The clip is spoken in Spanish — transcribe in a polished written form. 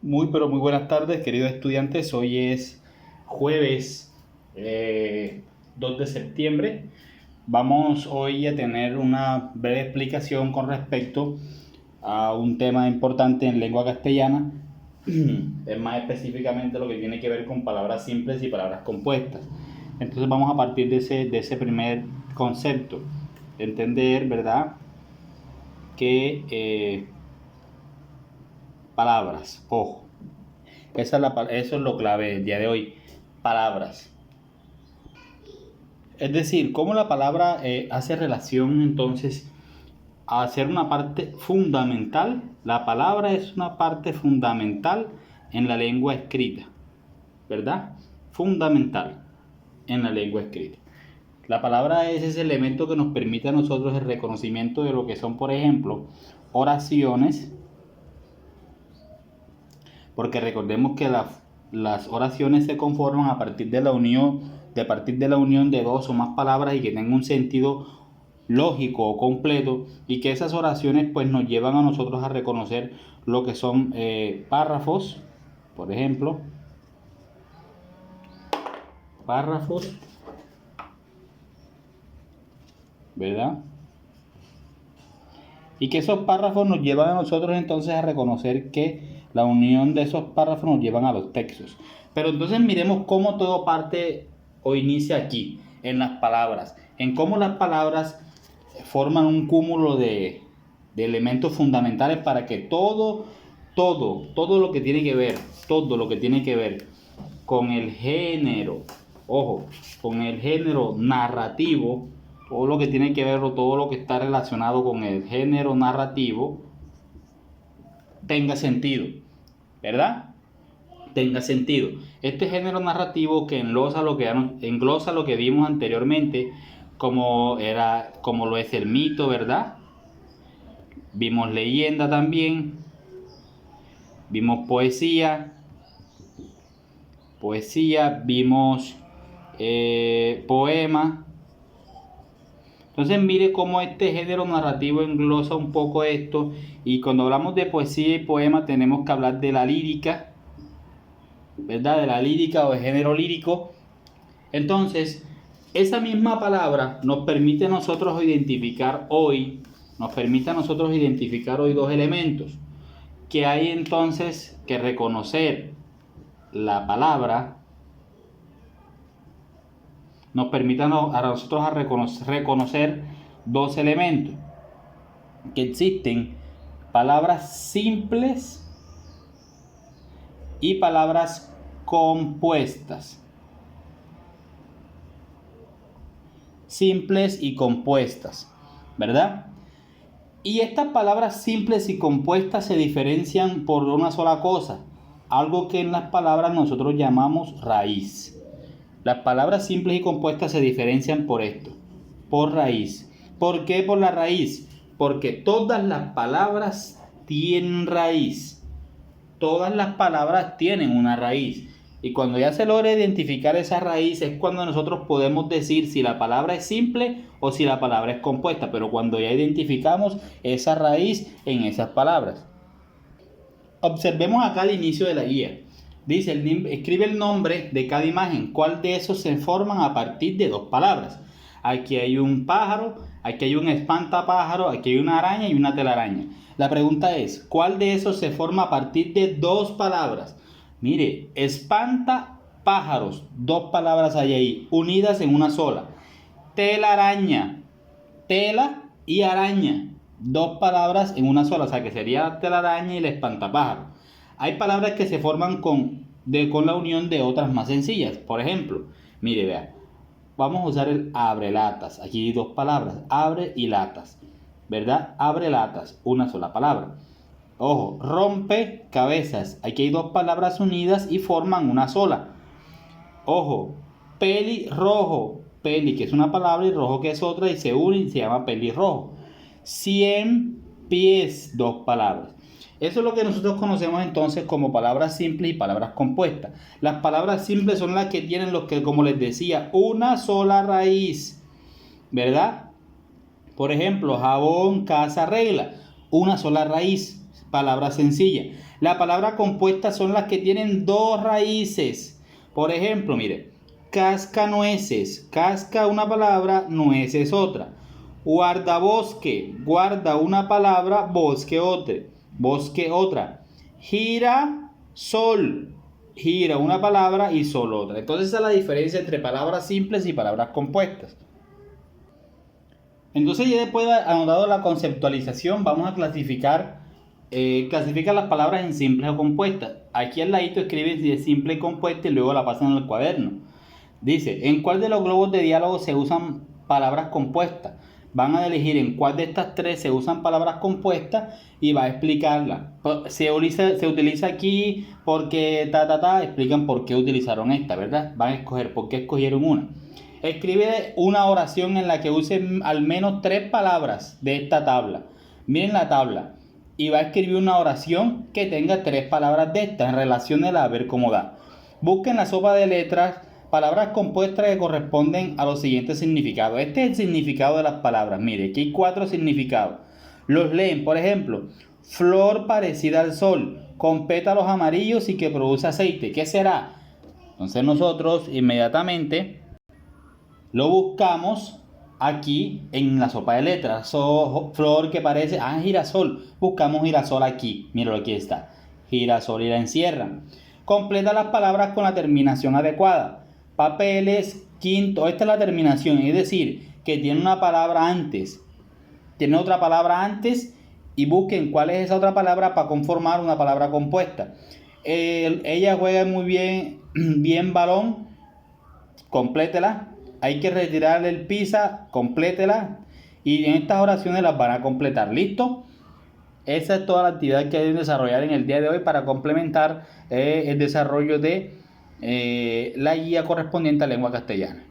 Muy, pero muy buenas tardes, queridos estudiantes. Hoy es jueves 2 de septiembre. Vamos hoy a tener una breve explicación con respecto a un tema importante en lengua castellana, es más específicamente lo que tiene que ver con palabras simples y palabras compuestas. Entonces vamos a partir de ese primer concepto, entender, ¿verdad? Que palabras, ojo. Eso es lo clave del día de hoy. Palabras. Es decir, cómo la palabra hace relación entonces a ser una parte fundamental. La palabra es una parte fundamental en la lengua escrita, ¿verdad? Fundamental en la lengua escrita. La palabra es ese elemento que nos permite a nosotros el reconocimiento de lo que son, por ejemplo, oraciones, porque recordemos que las oraciones se conforman a partir de la unión de dos o más palabras y que tengan un sentido lógico o completo, y que esas oraciones pues nos llevan a nosotros a reconocer lo que son párrafos, por ejemplo, párrafos, ¿verdad? Y que esos párrafos nos llevan a nosotros entonces a reconocer que la unión de esos párrafos nos llevan a los textos. Pero entonces miremos cómo todo parte o inicia aquí, en las palabras, en cómo las palabras forman un cúmulo de elementos fundamentales para que todo lo que tiene que ver, todo lo que tiene que ver con el género, ojo, con el género narrativo, todo lo que tiene que ver o todo lo que está relacionado con el género narrativo tenga sentido, ¿verdad? Tenga sentido. Este género narrativo que englosa lo que vimos anteriormente, como lo es el mito, ¿verdad? Vimos leyenda también, vimos poesía, vimos poema. Entonces mire cómo este género narrativo englosa un poco esto, y cuando hablamos de poesía y poema tenemos que hablar de la lírica, ¿verdad? De la lírica o de género lírico. Entonces, esa misma palabra nos permite a nosotros identificar hoy dos elementos, que hay entonces que reconocer la palabra, nos permite a nosotros reconocer dos elementos, que existen palabras simples y palabras compuestas. Simples y compuestas, ¿verdad? Y estas palabras simples y compuestas se diferencian por una sola cosa, algo que en las palabras nosotros llamamos raíz. Las palabras simples y compuestas se diferencian por esto, por raíz. ¿Por qué por la raíz? Porque todas las palabras tienen raíz. Todas las palabras tienen una raíz. Y cuando ya se logra identificar esa raíz es cuando nosotros podemos decir si la palabra es simple o si la palabra es compuesta. Pero cuando ya identificamos esa raíz en esas palabras. Observemos acá el inicio de la guía. Dice, escribe el nombre de cada imagen. ¿Cuál de esos se forman a partir de dos palabras? Aquí hay un pájaro, aquí hay un espantapájaro, aquí hay una araña y una telaraña. La pregunta es, ¿cuál de esos se forma a partir de dos palabras? Mire, espantapájaros, dos palabras hay ahí, unidas en una sola. Telaraña, tela y araña, dos palabras en una sola, o sea que sería la telaraña y el espantapájaro. Hay palabras que se forman con la unión de otras más sencillas. Por ejemplo, mire, vea, vamos a usar el abrelatas. Aquí hay dos palabras, abre y latas, ¿verdad? Abrelatas, una sola palabra. Ojo, rompecabezas. Aquí hay dos palabras unidas y forman una sola. Ojo, pelirrojo. Peli, que es una palabra, y rojo, que es otra, y se une y se llama pelirrojo. 100 pies, dos palabras. Eso es lo que nosotros conocemos entonces como palabras simples y palabras compuestas. Las palabras simples son las que tienen, como les decía, una sola raíz, ¿verdad? Por ejemplo, jabón, casa, regla, una sola raíz, palabra sencilla. La palabra compuesta son las que tienen dos raíces. Por ejemplo, mire, cascanueces, casca una palabra, nueces otra. Guardabosque, guarda una palabra, bosque otra. Girasol, gira una palabra y sol otra. Entonces esa es la diferencia entre palabras simples y palabras compuestas. Entonces ya después de anotado la conceptualización, vamos a clasificar las palabras en simples o compuestas. Aquí al ladito escribe si es simple y compuesta y luego la pasan al cuaderno. Dice, ¿en cuál de los globos de diálogo se usan palabras compuestas? Van a elegir en cuál de estas tres se usan palabras compuestas y va a explicarlas. Se utiliza aquí porque explican por qué utilizaron esta, ¿verdad? Van a escoger por qué escogieron una. Escribe una oración en la que use al menos 3 palabras de esta tabla. Miren la tabla. Y va a escribir una oración que tenga 3 palabras de esta en relación a ver cómo da. Busquen la sopa de letras palabras compuestas que corresponden a los siguientes significados. Este es el significado de las palabras. Mire, aquí hay 4 significados. Los leen, por ejemplo, flor parecida al sol, con pétalos amarillos y que produce aceite. ¿Qué será? Entonces nosotros inmediatamente lo buscamos aquí en la sopa de letras. Flor que parece, girasol. Buscamos girasol aquí. Míralo, aquí está. Girasol y la encierran. Completa las palabras con la terminación adecuada. Papeles, quinto. Esta es la terminación, es decir, que tiene una palabra antes. Tiene otra palabra antes y busquen cuál es esa otra palabra para conformar una palabra compuesta. Ella juega muy bien balón. Complétela. Hay que retirarle el pizza, complétela. Y en estas oraciones las van a completar. ¿Listo? Esa es toda la actividad que deben desarrollar en el día de hoy para complementar el desarrollo de la guía correspondiente a lengua castellana.